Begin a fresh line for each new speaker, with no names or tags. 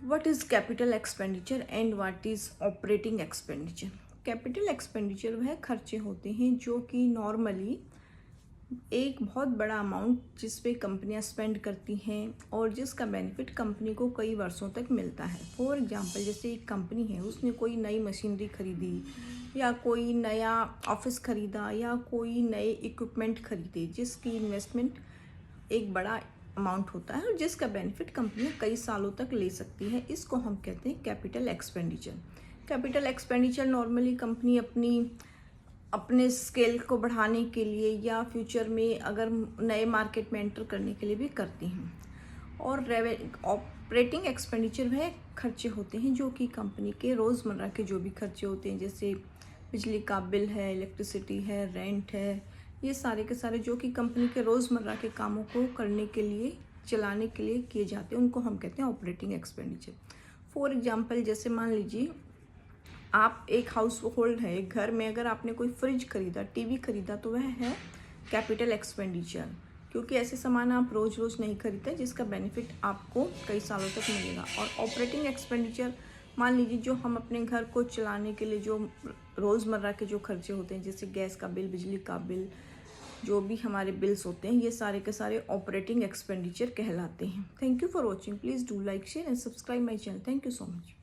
What is capital expenditure and what is operating expenditure. Capital expenditure वह खर्चे होते हैं जो कि नॉर्मली एक बहुत बड़ा अमाउंट जिस पे कंपनियां स्पेंड करती हैं और जिसका बेनिफिट कंपनी को कई वर्षों तक मिलता है। फॉर एग्जांपल, जैसे एक कंपनी है, उसने कोई नई मशीनरी खरीदी या कोई नया ऑफिस खरीदा या कोई नए इक्विपमेंट खरीदे जिसकी इन्वेस्टमेंट एक बड़ा अमाउंट होता है और जिसका बेनिफिट कंपनी कई सालों तक ले सकती है। इसको हम कहते हैं capital expenditure. Capital expenditure normally company अपने स्केल को बढ़ाने के लिए या फ्यूचर में अगर नए मार्केट में एंटर करने के लिए भी करती हैं। और ऑपरेटिंग एक्सपेंडिचर वह खर्चे होते हैं जो कि कंपनी के रोज़मर्रा के जो भी खर्चे होते हैं, जैसे बिजली का बिल है, इलेक्ट्रिसिटी है, रेंट है, ये सारे के सारे जो कि कंपनी के रोज़मर्रा के कामों को करने के लिए, चलाने के लिए किए जाते हैं, उनको हम कहते हैं ऑपरेटिंग एक्सपेंडिचर। फॉर एग्जांपल, जैसे मान लीजिए आप एक हाउस होल्ड है, एक घर में अगर आपने कोई फ्रिज खरीदा, टीवी खरीदा, तो वह है कैपिटल एक्सपेंडिचर, क्योंकि ऐसे सामान आप रोज़ रोज़ नहीं खरीदते जिसका बेनिफिट आपको कई सालों तक मिलेगा। और ऑपरेटिंग एक्सपेंडिचर, मान लीजिए जो हम अपने घर को चलाने के लिए जो रोज़मर्रा के जो खर्चे होते हैं, जैसे गैस का बिल, बिजली का बिल, जो भी हमारे बिल्स होते हैं, ये सारे के सारे ऑपरेटिंग एक्सपेंडिचर कहलाते हैं। Thank you for watching. Please do like, share and subscribe my channel. Thank you so much.